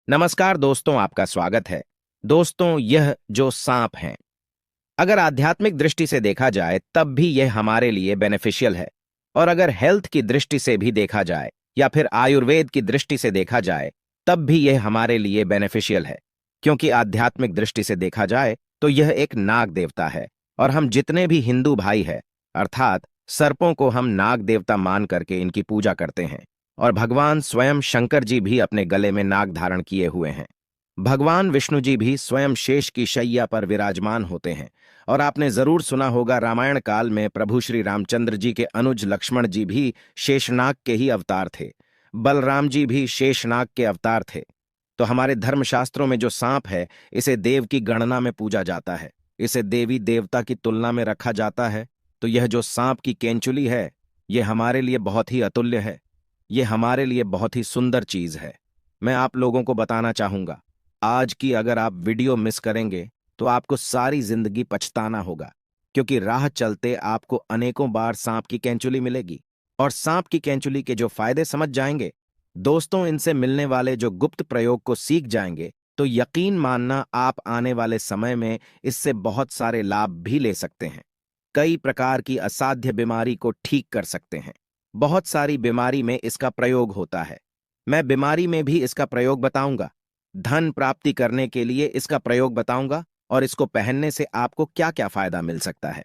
नमस्कार दोस्तों, आपका स्वागत है। दोस्तों, यह जो सांप हैं, अगर आध्यात्मिक दृष्टि से देखा जाए तब भी यह हमारे लिए बेनिफिशियल है। और अगर हेल्थ की दृष्टि से भी देखा जाए या फिर आयुर्वेद की दृष्टि से देखा जाए तब भी यह हमारे लिए बेनिफिशियल है। क्योंकि आध्यात्मिक दृष्टि से देखा जाए तो यह एक नाग देवता है। और हम जितने भी हिंदू भाई हैं, अर्थात सर्पों को हम नाग देवता मान करके इनकी पूजा करते हैं। और भगवान स्वयं शंकर जी भी अपने गले में नाग धारण किए हुए हैं। भगवान विष्णु जी भी स्वयं शेष की शैया पर विराजमान होते हैं। और आपने जरूर सुना होगा, रामायण काल में प्रभु श्री रामचंद्र जी के अनुज लक्ष्मण जी भी शेषनाग के ही अवतार थे। बलराम जी भी शेषनाग के अवतार थे। तो हमारे धर्मशास्त्रों में जो सांप है, इसे देव की गणना में पूजा जाता है। इसे देवी देवता की तुलना में रखा जाता है। तो यह जो सांप की केंचुली है, यह हमारे लिए बहुत ही अतुल्य है। ये हमारे लिए बहुत ही सुंदर चीज है। मैं आप लोगों को बताना चाहूंगा, आज की अगर आप वीडियो मिस करेंगे तो आपको सारी जिंदगी पछताना होगा। क्योंकि राह चलते आपको अनेकों बार सांप की कैंचुली मिलेगी। और सांप की कैंचुली के जो फायदे समझ जाएंगे दोस्तों, इनसे मिलने वाले जो गुप्त प्रयोग को सीख जाएंगे तो यकीन मानना, आप आने वाले समय में इससे बहुत सारे लाभ भी ले सकते हैं। कई प्रकार की असाध्य बीमारी को ठीक कर सकते हैं। बहुत सारी बीमारी में इसका प्रयोग होता है। मैं बीमारी में भी इसका प्रयोग बताऊंगा। धन प्राप्ति करने के लिए इसका प्रयोग बताऊंगा। और इसको पहनने से आपको क्या क्या फायदा मिल सकता है,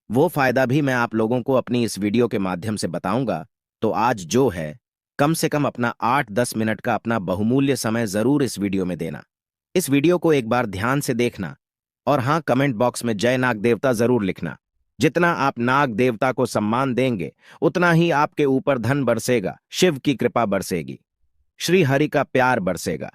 वो फायदा भी मैं आप लोगों को अपनी इस वीडियो के माध्यम से बताऊंगा। तो आज जो है, कम से कम अपना 8-10 मिनट का अपना बहुमूल्य समय जरूर इस वीडियो में देना। इस वीडियो को एक बार ध्यान से देखना। और हाँ, कमेंट बॉक्स में जय नाग देवता जरूर लिखना। जितना आप नाग देवता को सम्मान देंगे उतना ही आपके ऊपर धन बरसेगा, शिव की कृपा बरसेगी, श्री हरि का प्यार बरसेगा।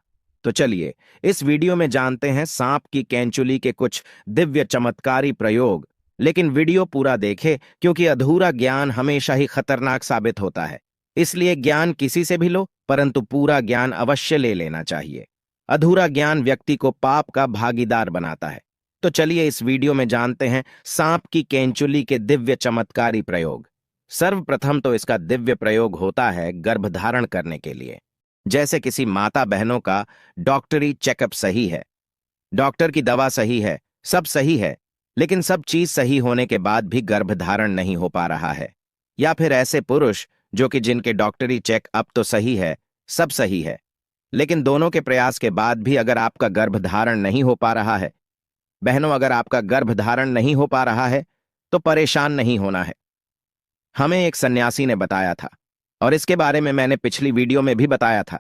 तो चलिए इस वीडियो में जानते हैं सांप की कैंचुली के कुछ दिव्य चमत्कारी प्रयोग। लेकिन वीडियो पूरा देखें, क्योंकि अधूरा ज्ञान हमेशा ही खतरनाक साबित होता है। इसलिए ज्ञान किसी से भी लो, परंतु पूरा ज्ञान अवश्य ले लेना चाहिए। अधूरा ज्ञान व्यक्ति को पाप का भागीदार बनाता है। तो चलिए इस वीडियो में जानते हैं सांप की कैंचुली के दिव्य चमत्कारी प्रयोग। सर्वप्रथम तो इसका दिव्य प्रयोग होता है गर्भधारण करने के लिए। जैसे किसी माता बहनों का डॉक्टरी चेकअप सही है, डॉक्टर की दवा सही है, सब सही है, लेकिन सब चीज सही होने के बाद भी गर्भधारण नहीं हो पा रहा है। या फिर ऐसे पुरुष जो कि जिनके डॉक्टरी चेकअप तो सही है, सब सही है, लेकिन दोनों के प्रयास के बाद भी अगर आपका गर्भधारण नहीं हो पा रहा है। बहनों, अगर आपका गर्भधारण नहीं हो पा रहा है तो परेशान नहीं होना है। हमें एक सन्यासी ने बताया था, और इसके बारे में मैंने पिछली वीडियो में भी बताया था।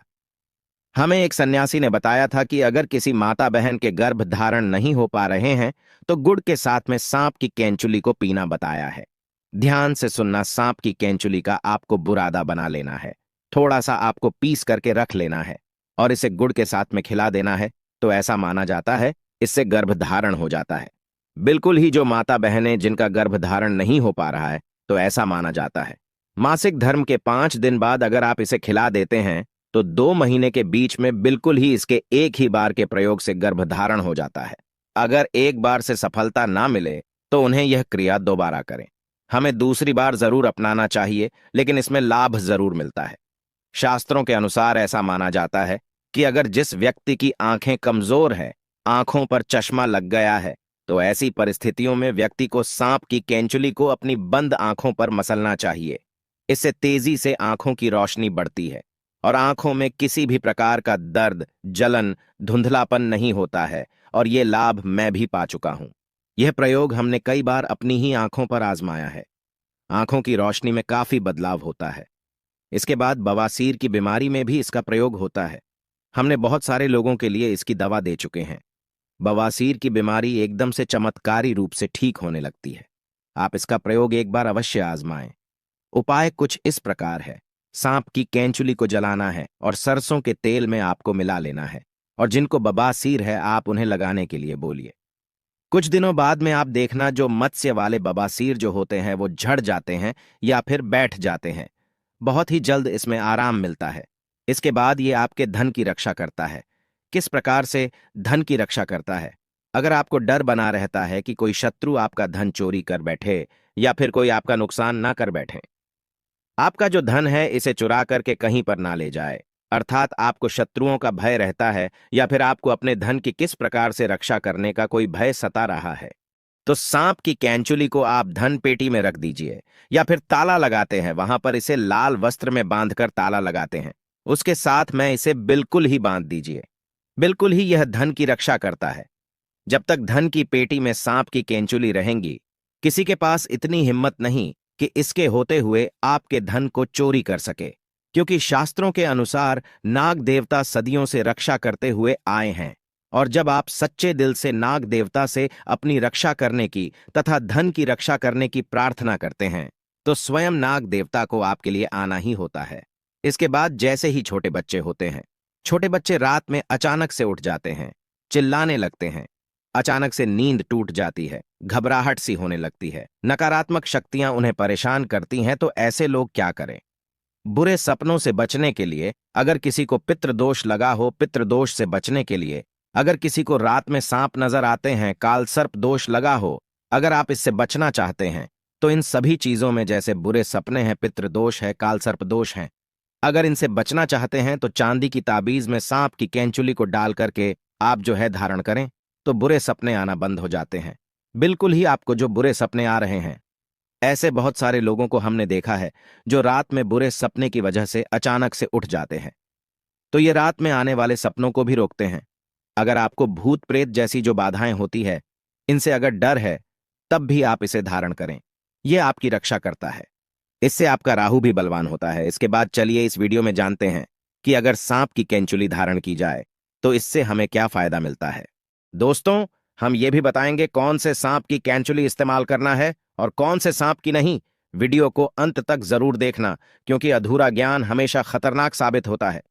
हमें एक सन्यासी ने बताया था कि अगर किसी माता बहन के गर्भ धारण नहीं हो पा रहे हैं तो गुड़ के साथ में सांप की कैंचुली को पीना बताया है। ध्यान से सुनना, सांप की कैंचुली का आपको बुरादा बना लेना है। थोड़ा सा आपको पीस करके रख लेना है और इसे गुड़ के साथ में खिला देना है। तो ऐसा माना जाता है इससे गर्भ धारण हो जाता है। बिल्कुल ही जो माता बहनें जिनका गर्भ धारण नहीं हो पा रहा है, तो ऐसा माना जाता है मासिक धर्म के 5 दिन बाद अगर आप इसे खिला देते हैं तो 2 महीने के बीच में बिल्कुल ही इसके एक ही बार के प्रयोग से गर्भधारण हो जाता है। अगर एक बार से सफलता ना मिले तो उन्हें यह क्रिया दोबारा करें। हमें दूसरी बार जरूर अपनाना चाहिए, लेकिन इसमें लाभ जरूर मिलता है। शास्त्रों के अनुसार ऐसा माना जाता है कि अगर जिस व्यक्ति की आंखें कमजोर है, आंखों पर चश्मा लग गया है, तो ऐसी परिस्थितियों में व्यक्ति को सांप की कैंचुली को अपनी बंद आंखों पर मसलना चाहिए। इससे तेजी से आंखों की रोशनी बढ़ती है और आंखों में किसी भी प्रकार का दर्द, जलन, धुंधलापन नहीं होता है। और ये लाभ मैं भी पा चुका हूं। यह प्रयोग हमने कई बार अपनी ही आंखों पर आजमाया है। आंखों की रोशनी में काफी बदलाव होता है। इसके बाद बवासीर की बीमारी में भी इसका प्रयोग होता है। हमने बहुत सारे लोगों के लिए इसकी दवा दे चुके हैं। बवासीर की बीमारी एकदम से चमत्कारी रूप से ठीक होने लगती है। आप इसका प्रयोग एक बार अवश्य आजमाएं। उपाय कुछ इस प्रकार है। सांप की कैंचुली को जलाना है और सरसों के तेल में आपको मिला लेना है। और जिनको बवासीर है, आप उन्हें लगाने के लिए बोलिए। कुछ दिनों बाद में आप देखना, जो मत्स्य वाले बवासीर जो होते हैं वो झड़ जाते हैं या फिर बैठ जाते हैं। बहुत ही जल्द इसमें आराम मिलता है। इसके बाद ये आपके धन की रक्षा करता है। किस प्रकार से धन की रक्षा करता है? अगर आपको डर बना रहता है कि कोई शत्रु आपका धन चोरी कर बैठे या फिर कोई आपका नुकसान ना कर बैठे, आपका जो धन है इसे चुरा करके कहीं पर ना ले जाए, अर्थात आपको शत्रुओं का भय रहता है या फिर आपको अपने धन की किस प्रकार से रक्षा करने का कोई भय सता रहा है, तो सांप की कैंचुली को आप धन पेटी में रख दीजिए या फिर ताला लगाते हैं वहां पर इसे लाल वस्त्र में बांधकर ताला लगाते हैं, उसके साथ में इसे बिल्कुल ही बांध दीजिए। बिल्कुल ही यह धन की रक्षा करता है। जब तक धन की पेटी में सांप की केंचुली रहेंगी, किसी के पास इतनी हिम्मत नहीं कि इसके होते हुए आपके धन को चोरी कर सके, क्योंकि शास्त्रों के अनुसार नाग देवता सदियों से रक्षा करते हुए आए हैं। और जब आप सच्चे दिल से नाग देवता से अपनी रक्षा करने की तथा धन की रक्षा करने की प्रार्थना करते हैं, तो स्वयं नाग देवता को आपके लिए आना ही होता है। इसके बाद जैसे ही छोटे बच्चे होते हैं, छोटे बच्चे रात में अचानक से उठ जाते हैं, चिल्लाने लगते हैं, अचानक से नींद टूट जाती है, घबराहट सी होने लगती है, नकारात्मक शक्तियां उन्हें परेशान करती हैं, तो ऐसे लोग क्या करें? बुरे सपनों से बचने के लिए, अगर किसी को पितृदोष लगा हो, पितृदोष से बचने के लिए, अगर किसी को रात में सांप नजर आते हैं, काल सर्प दोष लगा हो, अगर आप इससे बचना चाहते हैं, तो इन सभी चीजों में जैसे बुरे सपने हैं, पितृदोष है, काल सर्प दोष हैं, अगर इनसे बचना चाहते हैं तो चांदी की ताबीज में सांप की कैंचुली को डाल करके आप जो है धारण करें, तो बुरे सपने आना बंद हो जाते हैं। बिल्कुल ही आपको जो बुरे सपने आ रहे हैं, ऐसे बहुत सारे लोगों को हमने देखा है जो रात में बुरे सपने की वजह से अचानक से उठ जाते हैं। तो ये रात में आने वाले सपनों को भी रोकते हैं। अगर आपको भूत प्रेत जैसी जो बाधाएं होती है, इनसे अगर डर है, तब भी आप इसे धारण करें। यह आपकी रक्षा करता है। इससे आपका राहु भी बलवान होता है। इसके बाद चलिए इस वीडियो में जानते हैं कि अगर सांप की कैंचुली धारण की जाए तो इससे हमें क्या फायदा मिलता है। दोस्तों, हम ये भी बताएंगे कौन से सांप की कैंचुली इस्तेमाल करना है और कौन से सांप की नहीं। वीडियो को अंत तक जरूर देखना, क्योंकि अधूरा ज्ञान हमेशा खतरनाक साबित होता है।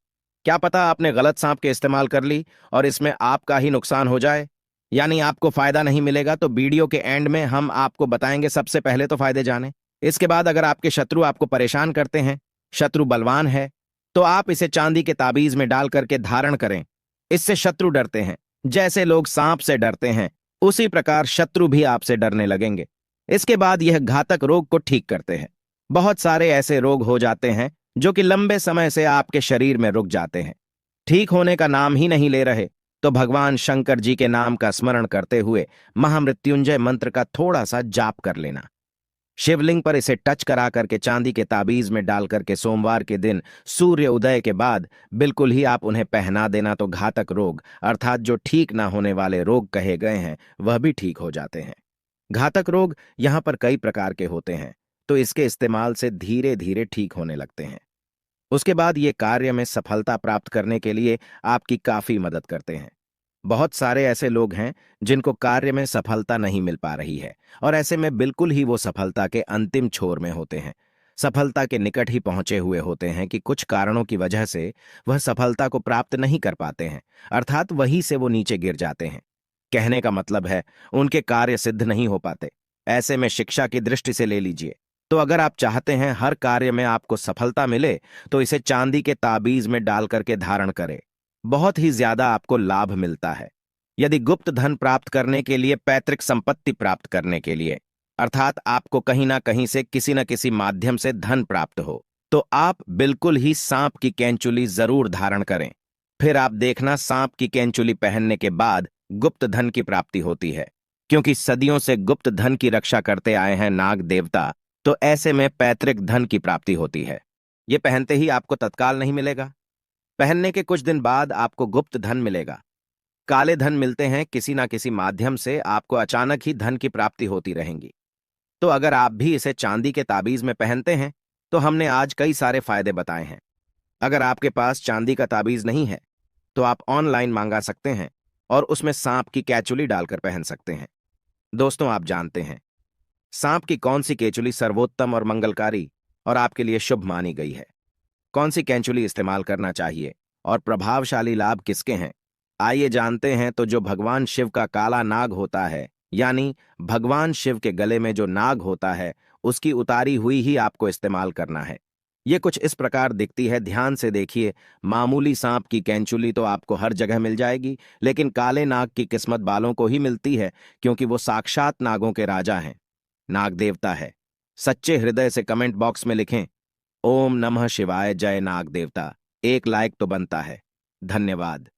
क्या पता आपने गलत सांप के इस्तेमाल कर ली और इसमें आपका ही नुकसान हो जाए, यानी आपको फायदा नहीं मिलेगा। तो वीडियो के एंड में हम आपको बताएंगे सबसे पहले तो फायदे जाने। इसके बाद अगर आपके शत्रु आपको परेशान करते हैं, शत्रु बलवान है, तो आप इसे चांदी के ताबीज में डाल करके धारण करें। इससे शत्रु डरते हैं। जैसे लोग सांप से डरते हैं, उसी प्रकार शत्रु भी आपसे डरने लगेंगे। इसके बाद यह घातक रोग को ठीक करते हैं। बहुत सारे ऐसे रोग हो जाते हैं जो कि लंबे समय से आपके शरीर में रुक जाते हैं, ठीक होने का नाम ही नहीं ले रहे। तो भगवान शंकर जी के नाम का स्मरण करते हुए महामृत्युंजय मंत्र का थोड़ा सा जाप कर लेना। शिवलिंग पर इसे टच करा करके चांदी के ताबीज में डाल करके सोमवार के दिन सूर्य उदय के बाद बिल्कुल ही आप उन्हें पहना देना, तो घातक रोग अर्थात जो ठीक ना होने वाले रोग कहे गए हैं वह भी ठीक हो जाते हैं। घातक रोग यहां पर कई प्रकार के होते हैं, तो इसके इस्तेमाल से धीरे धीरे ठीक होने लगते हैं। उसके बाद ये कार्य में सफलता प्राप्त करने के लिए आपकी काफी मदद करते हैं। बहुत सारे ऐसे लोग हैं जिनको कार्य में सफलता नहीं मिल पा रही है, और ऐसे में बिल्कुल ही वो सफलता के अंतिम छोर में होते हैं, सफलता के निकट ही पहुंचे हुए होते हैं कि कुछ कारणों की वजह से वह सफलता को प्राप्त नहीं कर पाते हैं, अर्थात वहीं से वो नीचे गिर जाते हैं। कहने का मतलब है उनके कार्य सिद्ध नहीं हो पाते। ऐसे में शिक्षा की दृष्टि से ले लीजिए, तो अगर आप चाहते हैं हर कार्य में आपको सफलता मिले, तो इसे चांदी के ताबीज में डाल करके धारण करें। बहुत ही ज्यादा आपको लाभ मिलता है। यदि गुप्त धन प्राप्त करने के लिए, पैतृक संपत्ति प्राप्त करने के लिए, अर्थात आपको कहीं ना कहीं से किसी न किसी माध्यम से धन प्राप्त हो, तो आप बिल्कुल ही सांप की कैंचुली जरूर धारण करें। फिर आप देखना सांप की कैंचुली पहनने के बाद गुप्त धन की प्राप्ति होती है, क्योंकि सदियों से गुप्त धन की रक्षा करते आए हैं नाग देवता। तो ऐसे में पैतृक धन की प्राप्ति होती है। ये पहनते ही आपको तत्काल नहीं मिलेगा, पहनने के कुछ दिन बाद आपको गुप्त धन मिलेगा। काले धन मिलते हैं, किसी ना किसी माध्यम से आपको अचानक ही धन की प्राप्ति होती रहेंगी। तो अगर आप भी इसे चांदी के ताबीज में पहनते हैं, तो हमने आज कई सारे फायदे बताए हैं। अगर आपके पास चांदी का ताबीज नहीं है, तो आप ऑनलाइन मंगा सकते हैं और उसमें सांप की कैचुली डालकर पहन सकते हैं। दोस्तों, आप जानते हैं सांप की कौन सी कैचुली सर्वोत्तम और मंगलकारी और आपके लिए शुभ मानी गई है? कौन सी कैंचुली इस्तेमाल करना चाहिए और प्रभावशाली लाभ किसके हैं? आइए जानते हैं। तो जो भगवान शिव का काला नाग होता है, यानी भगवान शिव के गले में जो नाग होता है, उसकी उतारी हुई ही आपको इस्तेमाल करना है। ये कुछ इस प्रकार दिखती है, ध्यान से देखिए। मामूली सांप की कैंचुली तो आपको हर जगह मिल जाएगी, लेकिन काले नाग की किस्मत वालों को ही मिलती है, क्योंकि वो साक्षात नागों के राजा हैं, नाग देवता है। सच्चे हृदय से कमेंट बॉक्स में लिखें, ओम नमः शिवाय, जय नाग देवता। एक लाइक तो बनता है। धन्यवाद।